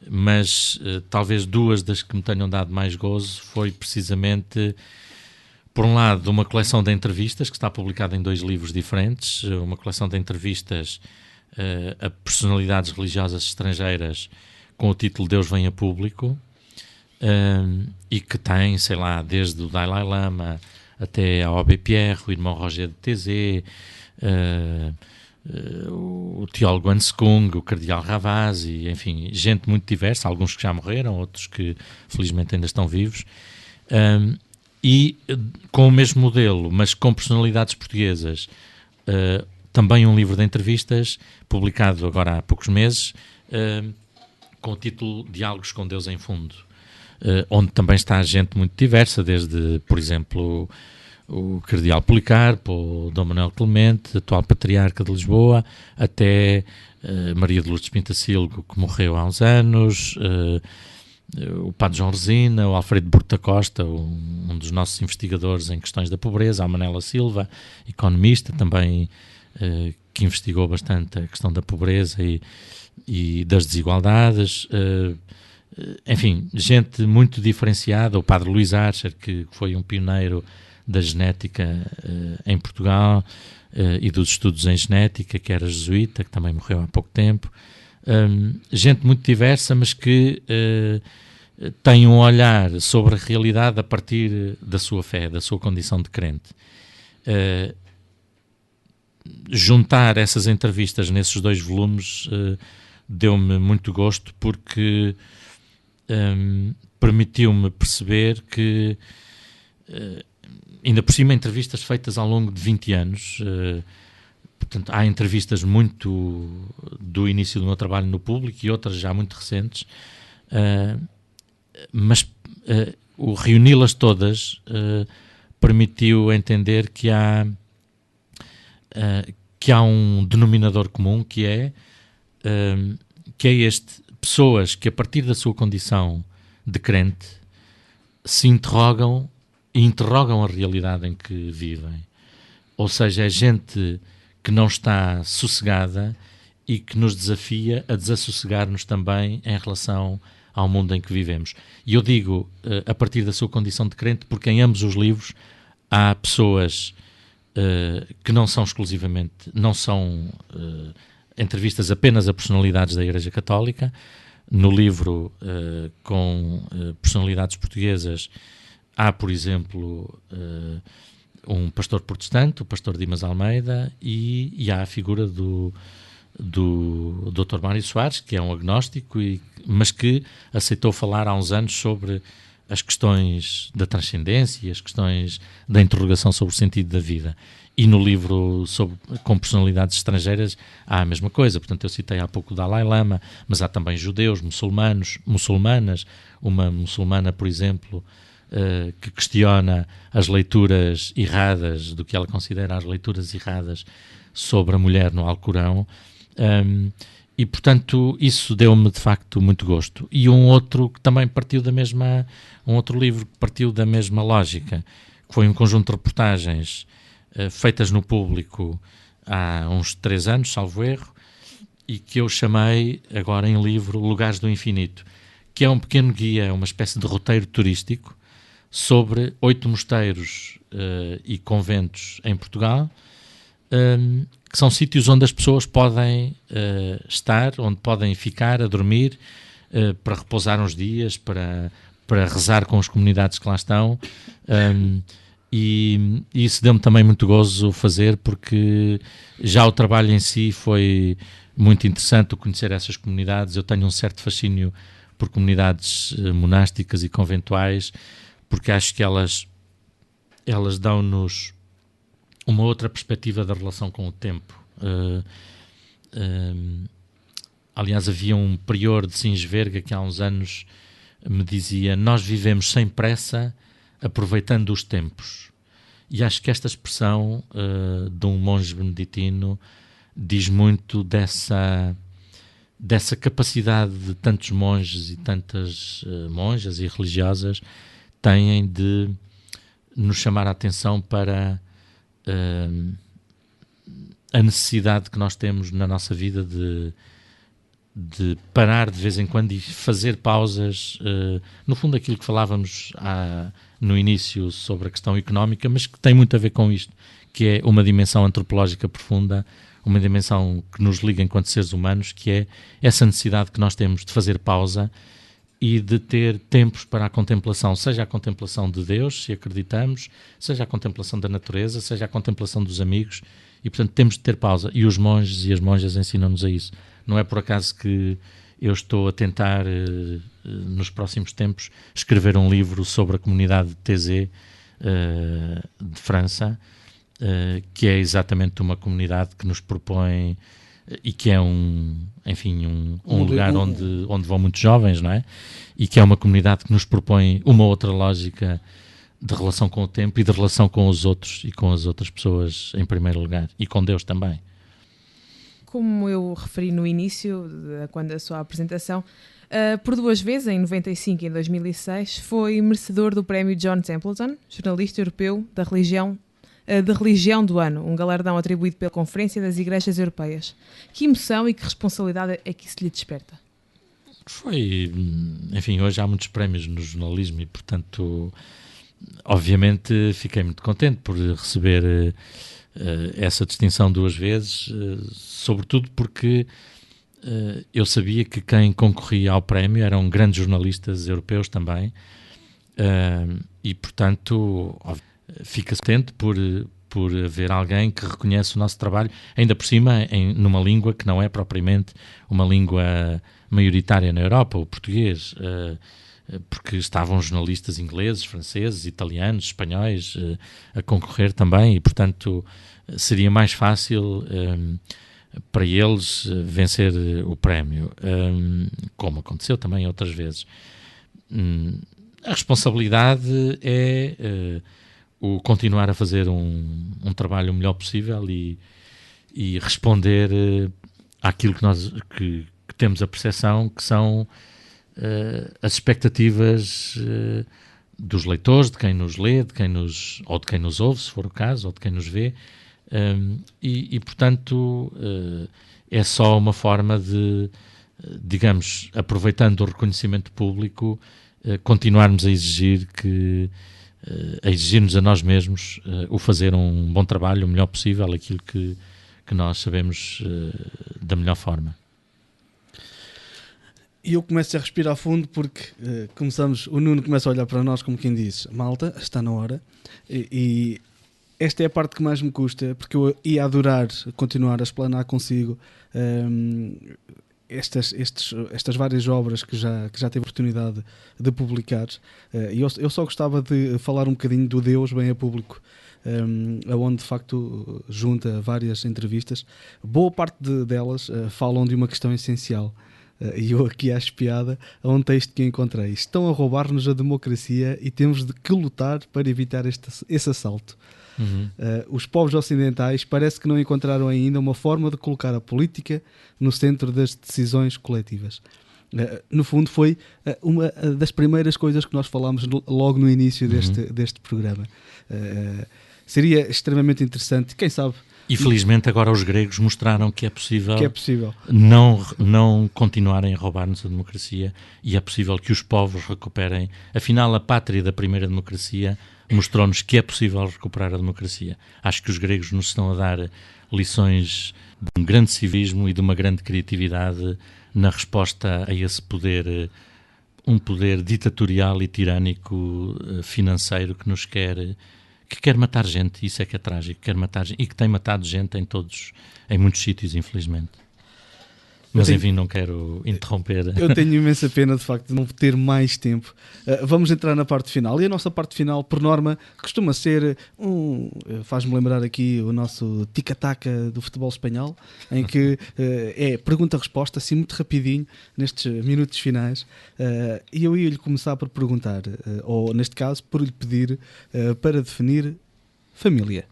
mas talvez 2 das que me tenham dado mais gozo foi precisamente, por um lado, uma coleção de entrevistas que está publicada em 2 livros diferentes, uma coleção de entrevistas a personalidades religiosas estrangeiras com o título Deus Vem a Público, e que tem, sei lá, desde o Dalai Lama até a Aubé Pierre, o irmão Roger de Taizé, o teólogo Hans Kung, o cardeal Ravasi, enfim, gente muito diversa, alguns que já morreram, outros que felizmente ainda estão vivos, e com o mesmo modelo, mas com personalidades portuguesas. Também um livro de entrevistas, publicado agora há poucos meses, com o título Diálogos com Deus em Fundo, onde também está gente muito diversa, desde, por exemplo, o cardeal Policarpo, o Dom Manuel Clemente, atual patriarca de Lisboa, até Maria de Lourdes Pintacilgo, que morreu há uns anos, o Padre João Resina, o Alfredo Burta Costa, um dos nossos investigadores em questões da pobreza, a Manela Silva, economista, também que investigou bastante a questão da pobreza e das desigualdades, enfim, gente muito diferenciada, o Padre Luís Archer, que foi um pioneiro da genética em Portugal, e dos estudos em genética, que era jesuíta, que também morreu há pouco tempo. Gente muito diversa, mas que tem um olhar sobre a realidade a partir da sua fé, da sua condição de crente. Juntar essas entrevistas nesses 2 volumes deu-me muito gosto, porque permitiu-me perceber que, ainda por cima, entrevistas feitas ao longo de 20 anos, portanto, há entrevistas muito do início do meu trabalho no público e outras já muito recentes, mas o reuni-las todas permitiu entender que há um denominador comum, que é pessoas que, a partir da sua condição de crente, se interrogam e interrogam a realidade em que vivem. Ou seja, é gente que não está sossegada e que nos desafia a desassossegar-nos também em relação ao mundo em que vivemos. E eu digo a partir da sua condição de crente, porque em ambos os livros há pessoas que não são exclusivamente, não são entrevistas apenas a personalidades da Igreja Católica. No livro com personalidades portuguesas há, por exemplo, um pastor protestante, o pastor Dimas Almeida, e há a figura do Dr. Mário Soares, que é um agnóstico, mas que aceitou falar há uns anos sobre as questões da transcendência, as questões da interrogação sobre o sentido da vida. E no livro com personalidades estrangeiras há a mesma coisa. Portanto, eu citei há pouco o Dalai Lama, mas há também judeus, muçulmanas, uma muçulmana, por exemplo, que questiona as leituras erradas, do que ela considera as leituras erradas sobre a mulher no Alcorão, e portanto isso deu-me de facto muito gosto. E um outro que também partiu um outro livro que partiu da mesma lógica, que foi um conjunto de reportagens feitas no público há uns 3 anos, salvo erro, e que eu chamei agora em livro Lugares do Infinito, que é um pequeno guia, uma espécie de roteiro turístico sobre 8 mosteiros e conventos em Portugal, que são sítios onde as pessoas podem estar, onde podem ficar a dormir, para repousar uns dias, para rezar com as comunidades que lá estão. E isso deu-me também muito gozo fazer, porque já o trabalho em si foi muito interessante, conhecer essas comunidades. Eu tenho um certo fascínio por comunidades monásticas e conventuais, porque acho que elas dão-nos uma outra perspectiva da relação com o tempo. Aliás, havia um prior de Sinsverga que há uns anos me dizia: nós vivemos sem pressa, aproveitando os tempos. E acho que esta expressão de um monge beneditino diz muito dessa capacidade de tantos monges e tantas monjas e religiosas têm de nos chamar a atenção para a necessidade que nós temos na nossa vida de parar de vez em quando e fazer pausas, no fundo aquilo que falávamos no início sobre a questão económica, mas que tem muito a ver com isto, que é uma dimensão antropológica profunda, uma dimensão que nos liga enquanto seres humanos, que é essa necessidade que nós temos de fazer pausa e de ter tempos para a contemplação, seja a contemplação de Deus, se acreditamos, seja a contemplação da natureza, seja a contemplação dos amigos, e portanto temos de ter pausa, e os monges e as monjas ensinam-nos a isso. Não é por acaso que eu estou a tentar, nos próximos tempos, escrever um livro sobre a comunidade de Taizé, de França, que é exatamente uma comunidade que nos propõe, e que é um lugar onde vão muitos jovens, não é? E que é uma comunidade que nos propõe uma outra lógica de relação com o tempo e de relação com os outros e com as outras pessoas em primeiro lugar, e com Deus também. Como eu referi no início, quando a sua apresentação, por duas vezes, em 95 e em 2006, foi merecedor do prémio John Templeton, jornalista europeu da religião do ano, um galardão atribuído pela Conferência das Igrejas Europeias. Que emoção e que responsabilidade é que isso lhe desperta? Foi, enfim, hoje há muitos prémios no jornalismo e, portanto, obviamente fiquei muito contente por receber essa distinção duas vezes, sobretudo porque eu sabia que quem concorria ao prémio eram grandes jornalistas europeus também, e portanto fica-se contente por haver alguém que reconhece o nosso trabalho, ainda por cima numa língua que não é propriamente uma língua maioritária na Europa, o português, porque estavam jornalistas ingleses, franceses, italianos, espanhóis a concorrer também, e portanto seria mais fácil para eles vencer o prémio, como aconteceu também outras vezes. A responsabilidade é o continuar a fazer um trabalho o melhor possível e responder àquilo que temos a percepção que são as expectativas dos leitores, de quem nos lê, ou de quem nos ouve, se for o caso, ou de quem nos vê, e portanto é só uma forma de, digamos, aproveitando o reconhecimento público, continuarmos a exigir-nos a nós mesmos o fazer um bom trabalho, o melhor possível, aquilo que nós sabemos da melhor forma. E eu começo a respirar fundo porque o Nuno começa a olhar para nós como quem diz: malta, está na hora. E esta é a parte que mais me custa, porque eu ia adorar continuar a explanar consigo estas várias obras que já tive a oportunidade de publicar. Eu só gostava de falar um bocadinho do Deus bem a público, onde de facto junta várias entrevistas. Boa parte delas falam de uma questão essencial. E eu aqui acho piada a um texto que encontrei: estão a roubar-nos a democracia e temos de que lutar para evitar esse assalto. Os povos ocidentais parece que não encontraram ainda uma forma de colocar a política no centro das decisões coletivas. No fundo foi uma das primeiras coisas que nós falámos logo no início deste programa. Seria extremamente interessante, quem sabe. E felizmente agora os gregos mostraram que é possível, não continuarem a roubar-nos a democracia, e é possível que os povos recuperem. Afinal, a pátria da primeira democracia mostrou-nos que é possível recuperar a democracia. Acho que os gregos nos estão a dar lições de um grande civismo e de uma grande criatividade na resposta a esse poder, um poder ditatorial e tirânico financeiro que quer matar gente. Isso é que é trágico, quer matar gente, e que tem matado gente em muitos sítios, infelizmente. Mas enfim, não quero interromper. Eu tenho imensa pena, de facto, de não ter mais tempo. Vamos entrar na parte final. E a nossa parte final, por norma, costuma ser faz-me lembrar aqui o nosso tic-tac do futebol espanhol, em que é pergunta-resposta, assim muito rapidinho, nestes minutos finais. E eu ia-lhe começar por perguntar, ou neste caso, por lhe pedir para definir família.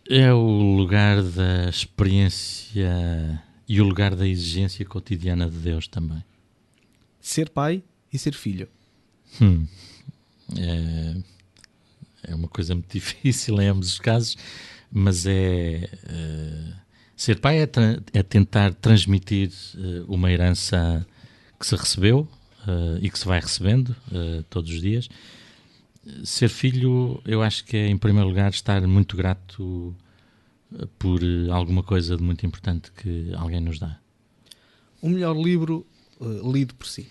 É o lugar da experiência e o lugar da exigência cotidiana de Deus também. Ser pai e ser filho. É uma coisa muito difícil em ambos os casos, mas ser pai é tentar transmitir uma herança que se recebeu e que se vai recebendo todos os dias. Ser filho, eu acho que é, em primeiro lugar, estar muito grato por alguma coisa de muito importante que alguém nos dá. O melhor livro lido por si?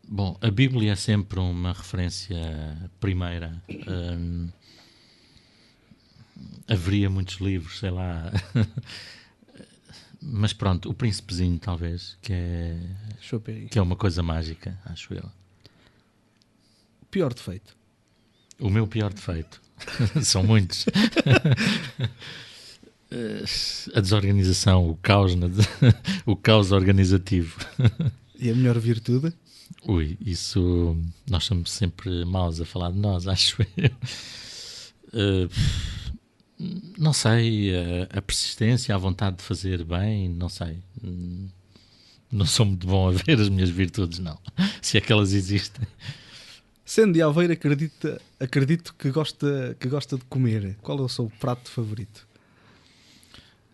Bom, a Bíblia é sempre uma referência primeira. Haveria muitos livros, sei lá... Mas pronto, o Príncipezinho, talvez, que é uma coisa mágica, acho eu. Pior defeito? O meu pior defeito? São muitos. A desorganização, o caos organizativo. E a melhor virtude? Ui, isso... Nós somos sempre maus a falar de nós, acho eu. Não sei, a persistência, a vontade de fazer bem, não sei. Não sou muito bom a ver as minhas virtudes, não. Se é que elas existem. Sendo de Aveiro, acredito que gosta de comer. Qual é o seu prato favorito?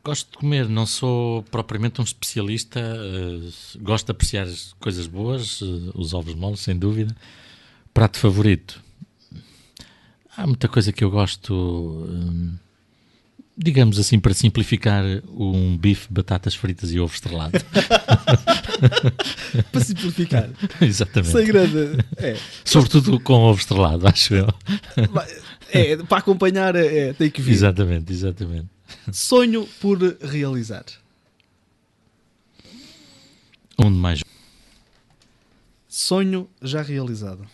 Gosto de comer, não sou propriamente um especialista. Gosto de apreciar as coisas boas, os ovos moles, sem dúvida. Prato favorito? Há muita coisa que eu gosto... digamos assim, para simplificar, um bife, batatas fritas e ovo estrelado. Para simplificar. Exatamente. Sem grande... Sobretudo com ovo estrelado, acho eu. Para acompanhar tem que vir. Exatamente. Sonho por realizar? Onde mais? Sonho já realizado?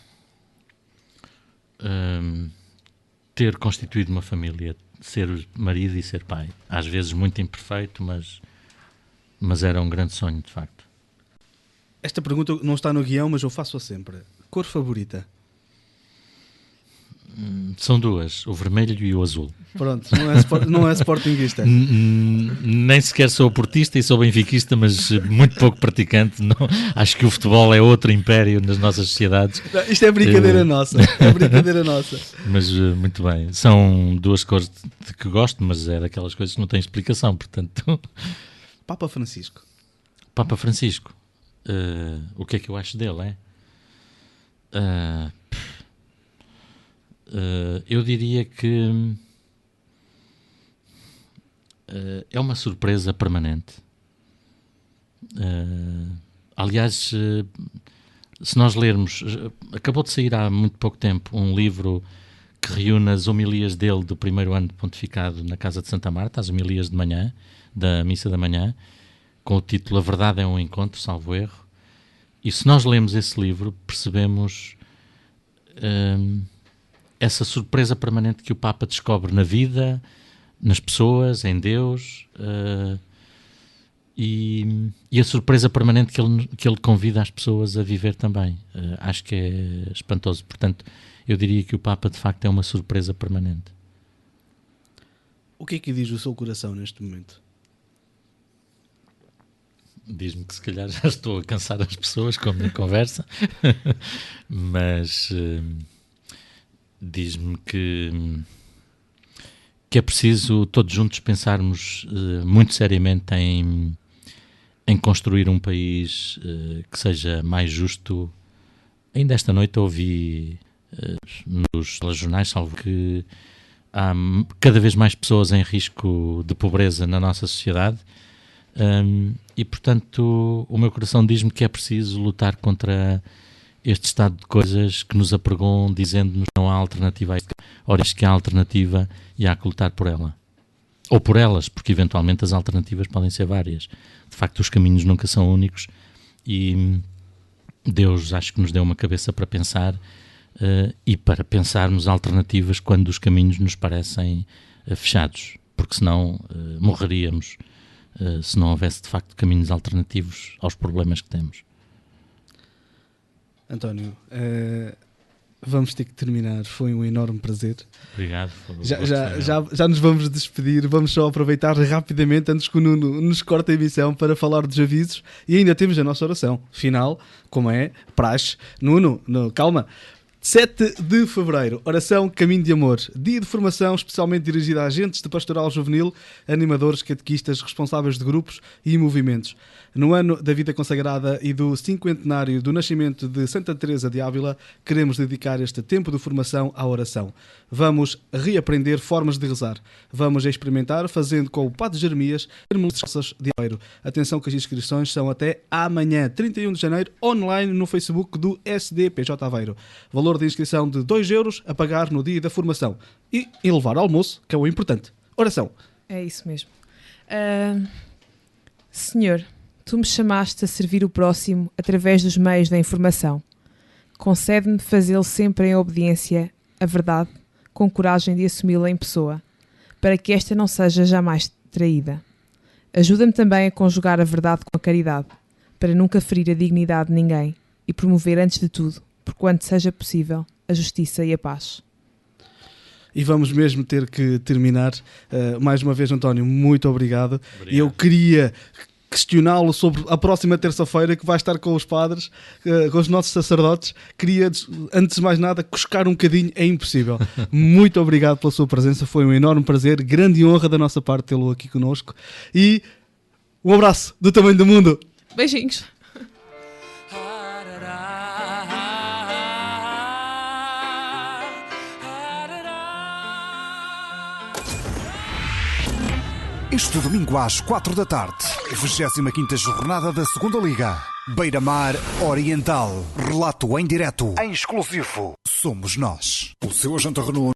Ter constituído uma família, ser marido e ser pai. Às vezes muito imperfeito, mas era um grande sonho, de facto. Esta pergunta não está no guião, mas eu faço-a sempre. Cor favorita? São duas, o vermelho e o azul. Pronto, não é sportinguista. Nem sequer sou portista e sou benfiquista, mas muito pouco praticante. Não, acho que o futebol é outro império nas nossas sociedades. Não, isto é brincadeira nossa. Mas muito bem. São duas cores de que gosto, mas é daquelas coisas que não têm explicação, portanto... Papa Francisco. Papa Francisco. O que é que eu acho dele, eu diria que é uma surpresa permanente. Aliás, se nós lermos, acabou de sair há muito pouco tempo um livro que reúne as homilias dele do primeiro ano de pontificado na Casa de Santa Marta, as homilias de manhã, da missa da manhã, com o título A Verdade é um Encontro, salvo erro. E se nós lemos esse livro, percebemos essa surpresa permanente que o Papa descobre na vida, nas pessoas, em Deus, e a surpresa permanente que ele convida as pessoas a viver também. Acho que é espantoso. Portanto, eu diria que o Papa, de facto, é uma surpresa permanente. O que é que diz o seu coração neste momento? Diz-me que se calhar já estou a cansar as pessoas com a minha conversa, mas diz-me que é preciso todos juntos pensarmos muito seriamente em em construir um país que seja mais justo. Ainda esta noite ouvi nos telejornais, salvo que há cada vez mais pessoas em risco de pobreza na nossa sociedade, e portanto o meu coração diz-me que é preciso lutar contra este estado de coisas que nos apregam, dizendo-nos que não há alternativa a isto. Ora, que há alternativa e há que lutar por ela. Ou por elas, porque eventualmente as alternativas podem ser várias. De facto, os caminhos nunca são únicos e Deus acho que nos deu uma cabeça para pensar e para pensarmos alternativas quando os caminhos nos parecem fechados, porque senão morreríamos se não houvesse de facto caminhos alternativos aos problemas que temos. António, vamos ter que terminar. Foi um enorme prazer. Obrigado. Já nos vamos despedir. Vamos só aproveitar rapidamente, antes que o Nuno nos corte a emissão, para falar dos avisos. E ainda temos a nossa oração final, como é praxe. Nuno, calma. 7 de fevereiro, oração Caminho de Amor, dia de formação especialmente dirigida a agentes de pastoral juvenil, animadores, catequistas, responsáveis de grupos e movimentos. No ano da vida consagrada e do 50º do nascimento de Santa Teresa de Ávila, queremos dedicar este tempo de formação à oração. Vamos reaprender formas de rezar. Vamos experimentar, fazendo com o Padre Jeremias, Hermosas de Aveiro. Atenção que as inscrições são até amanhã, 31 de janeiro, online no Facebook do SDPJ Aveiro. Valor de inscrição de 2 euros a pagar no dia da formação. E levar almoço, que é o importante. Oração. É isso mesmo. Senhor, tu me chamaste a servir o próximo através dos meios da informação. Concede-me fazê-lo sempre em obediência à verdade, com coragem de assumi-la em pessoa, para que esta não seja jamais traída. Ajuda-me também a conjugar a verdade com a caridade, para nunca ferir a dignidade de ninguém e promover, antes de tudo, por quanto seja possível, a justiça e a paz. E vamos mesmo ter que terminar. Mais uma vez, António, muito obrigado. E eu queria questioná-lo sobre a próxima terça-feira, que vai estar com os padres, com os nossos sacerdotes. Queria, antes de mais nada, cuscar um bocadinho. É impossível. Muito obrigado pela sua presença. Foi um enorme prazer, grande honra da nossa parte tê-lo aqui connosco. E um abraço do tamanho do mundo. Beijinhos. Este domingo às 4 da tarde, 25ª jornada da Segunda Liga. Beira-Mar Oriental. Relato em direto. Em exclusivo. Somos nós. O seu agente Renault